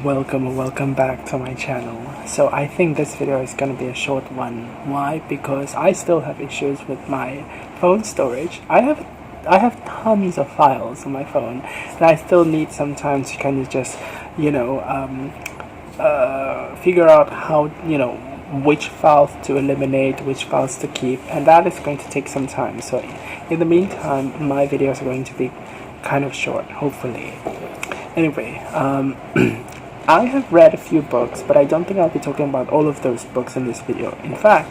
Welcome back to my channel. So I think this video is gonna be a short one. Why? Because I still have issues with my phone storage. I have tons of files on my phone, and I still need some time to kind of just figure out how which files to eliminate, which files to keep, and that is going to take some time. So in the meantime, my videos are going to be kind of short, hopefully. Anyway, I have read a few books, but I don't think I'll be talking about all of those books in this video. In fact,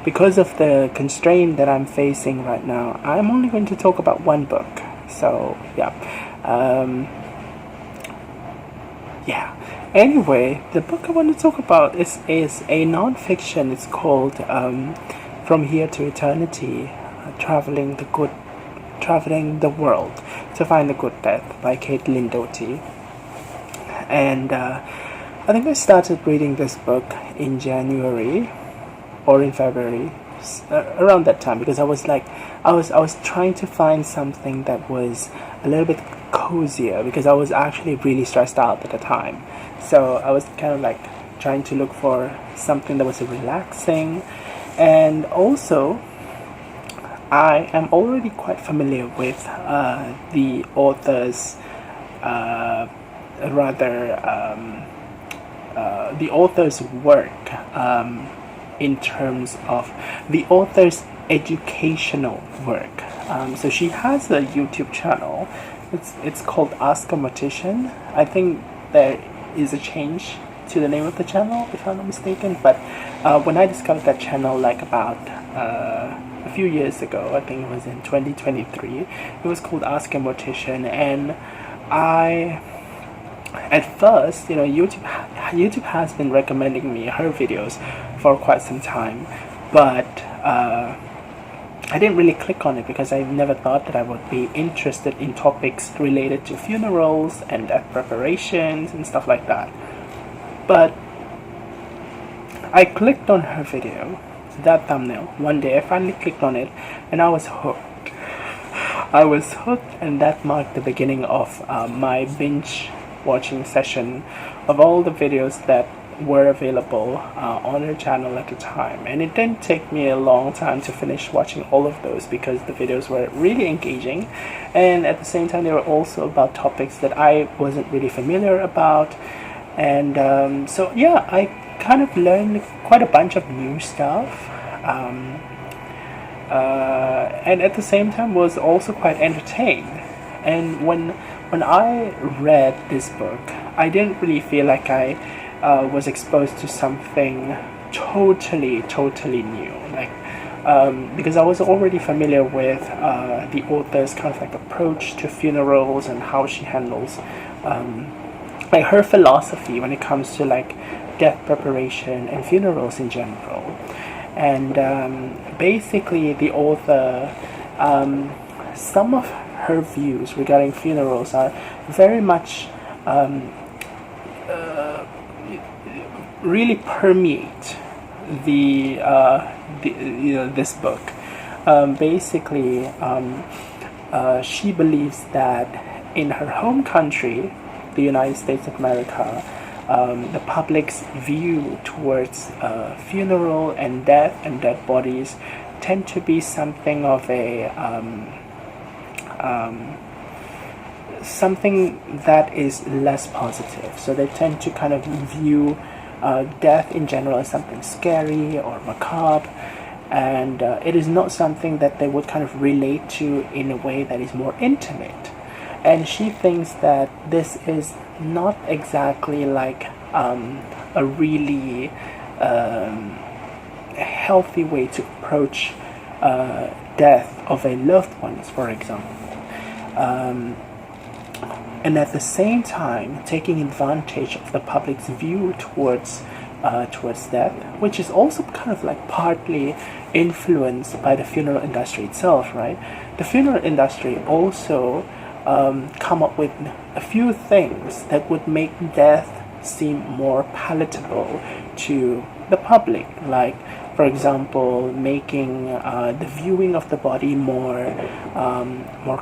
because of the constraint that I'm facing right now, I'm only going to talk about one book. So, yeah. Anyway, the book I want to talk about is a non-fiction. It's called From Here to Eternity, Traveling the World to Find the Good Death by Doughty. And I think I started reading this book in January or in February, around that time, because I was trying to find something that was a little bit cozier, because I was actually really stressed out at the time. So I was kind of like trying to look for something that was relaxing, and also I am already quite familiar with the author's the author's work in terms of the author's educational work. So she has a YouTube channel. It's called Ask a Mortician. I think there is a change to the name of the channel, if I'm not mistaken. But when I discovered that channel, like about a few years ago, I think it was in 2023, it was called Ask a Mortician, and at first, YouTube has been recommending me her videos for quite some time, but I didn't really click on it because I never thought that I would be interested in topics related to funerals and death preparations and stuff like that. But I clicked on her video, that thumbnail. One day I finally clicked on it, and I was hooked. And that marked the beginning of my binge watching session of all the videos that were available on her channel at the time. And it didn't take me a long time to finish watching all of those, because the videos were really engaging, and at the same time they were also about topics that I wasn't really familiar about. And so yeah, I kind of learned quite a bunch of new stuff, and at the same time was also quite entertained. And when I read this book, I didn't really feel like I was exposed to something totally new, because I was already familiar with the author's kind of like approach to funerals and how she handles her philosophy when it comes to like death preparation and funerals in general. And basically the author, some of her views regarding funerals are very much really permeate this book. Basically, she believes that in her home country, the United States of America, the public's view towards funeral and death and dead bodies tend to be something of a something that is less positive. So they tend to kind of view death in general as something scary or macabre, and it is not something that they would kind of relate to in a way that is more intimate. And she thinks that this is not exactly like a really healthy way to approach death of a loved one, for example. And at the same time, taking advantage of the public's view towards death, which is also kind of like partly influenced by the funeral industry itself, right? The funeral industry also come up with a few things that would make death seem more palatable to the public. Like, For example, making the viewing of the body more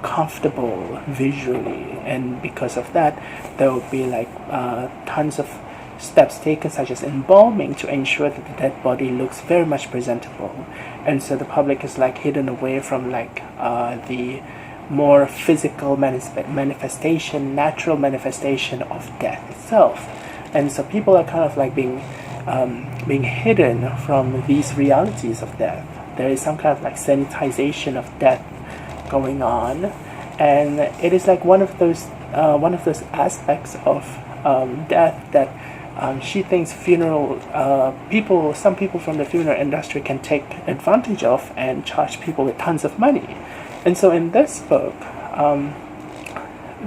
comfortable visually, and because of that, there will be like tons of steps taken, such as embalming, to ensure that the dead body looks very much presentable, and so the public is like hidden away from like the more physical manifestation, natural manifestation of death itself, and so people are kind of like being hidden from these realities of death. There is some kind of like sanitization of death going on, and it is like one of those aspects of death that she thinks some people from the funeral industry can take advantage of and charge people with tons of money. And so in this book,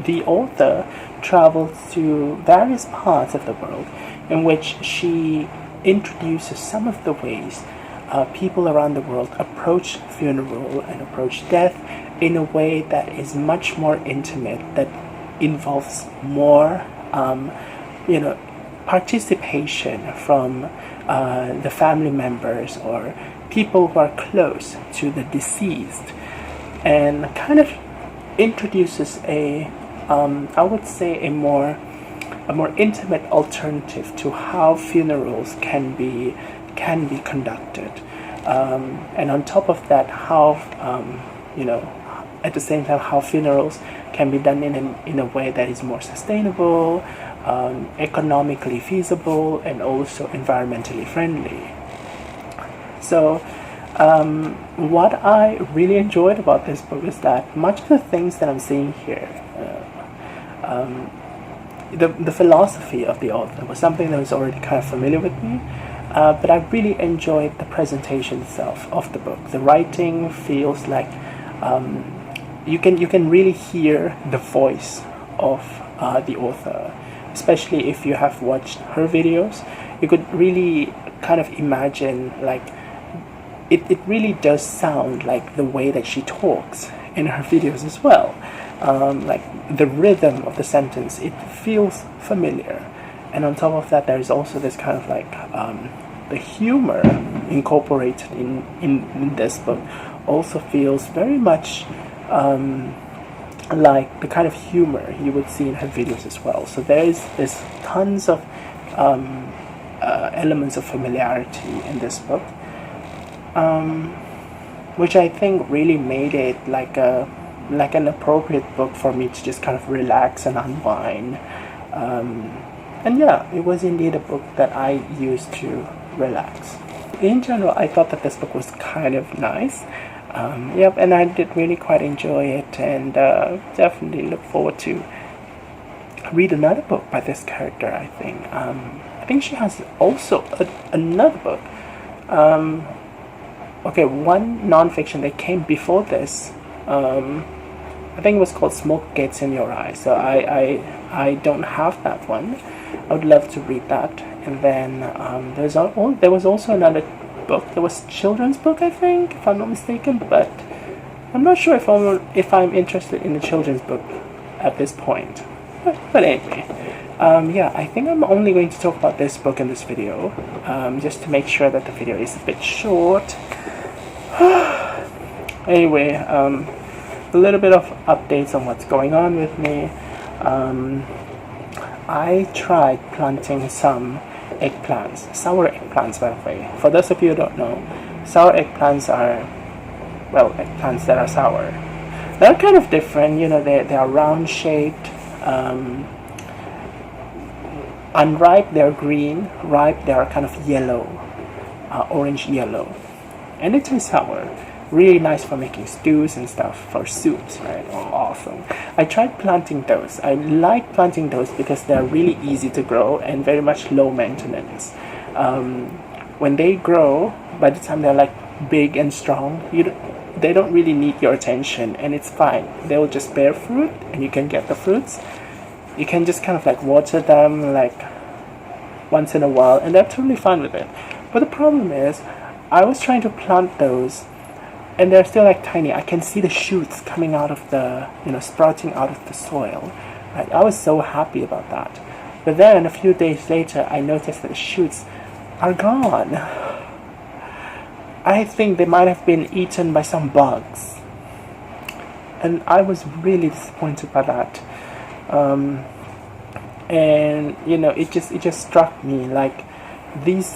the author travels to various parts of the world in which she introduces some of the ways people around the world approach funeral and approach death in a way that is much more intimate, that involves more participation from the family members or people who are close to the deceased, and kind of introduces I would say a more intimate alternative to how funerals can be conducted, and on top of that, how at the same time how funerals can be done in a way that is more sustainable, economically feasible, and also environmentally friendly. So what I really enjoyed about this book is that much of the things that I'm seeing here, the philosophy of the author was something that was already kind of familiar with me, but I really enjoyed the presentation itself of the book. The writing feels like you can really hear the voice of the author, especially if you have watched her videos. You could really kind of imagine, like, it really does sound like the way that she talks in her videos as well. Like the rhythm of the sentence, it feels familiar, and on top of that, there is also this kind of like the humor incorporated in this book also feels very much like the kind of humor you would see in her videos as well. So there's tons of elements of familiarity in this book, which I think really made it like an appropriate book for me to just kind of relax and unwind. And yeah, it was indeed a book that I used to relax. In general, I thought that this book was kind of nice. Yep, and I did really quite enjoy it, and definitely look forward to read another book by this character. I think she has also another book. Okay, one non-fiction that came before this. I think it was called Smoke Gets in Your Eyes. So I don't have that one. I would love to read that. And then there was also another book. There was a children's book, I think, if I'm not mistaken. But I'm not sure if I'm interested in the children's book at this point. But anyway, yeah, I think I'm only going to talk about this book in this video, just to make sure that the video is a bit short. Anyway, a little bit of updates on what's going on with me. I tried planting some eggplants, sour eggplants, by the way. For those of you who don't know, sour eggplants are, well, eggplants that are sour. They're kind of different, they are round shaped. Unripe, they're green. Ripe, they are kind of yellow, orange yellow, and it tastes sour. Really nice for making stews and stuff, for soups, right? Oh, awesome. I tried planting those. I like planting those because they're really easy to grow and very much low maintenance. When they grow, by the time they're like big and strong, they don't really need your attention, and it's fine. They'll just bear fruit, and you can get the fruits. You can just kind of like water them like once in a while, and they're totally fine with it. But the problem is, I was trying to plant those, and they're still like tiny. I can see the shoots coming out of the, sprouting out of the soil. Right? I was so happy about that. But then a few days later, I noticed that the shoots are gone. I think they might have been eaten by some bugs, and I was really disappointed by that. And it just struck me like these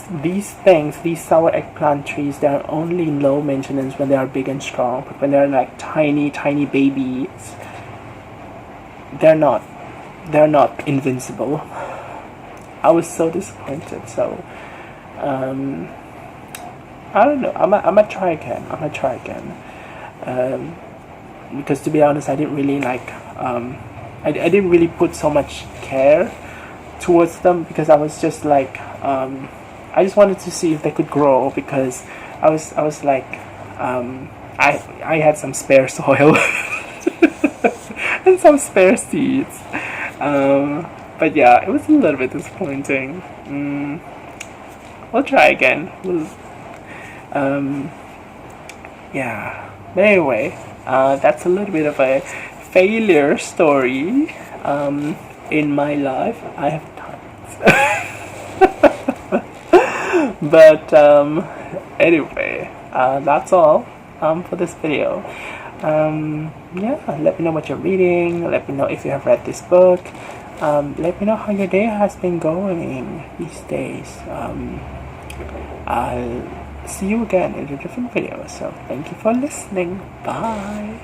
things, these sour eggplant trees, they are only low maintenance when they are big and strong, but when they're like tiny babies, they're not invincible. I was so disappointed. So I don't know. I'm gonna try again. Because to be honest, I didn't really like. I didn't really put so much care towards them, because I was just like, I just wanted to see if they could grow, because I was like, I had some spare soil and some spare seeds. But yeah, it was a little bit disappointing. We'll try again. Yeah. But anyway, that's a little bit of a failure story in my life. I have tons. But anyway, that's all for this video. Yeah, let me know what you're reading. Let me know if you have read this book. Let me know how your day has been going these days. I'll see you again in a different video. So thank you for listening. Bye.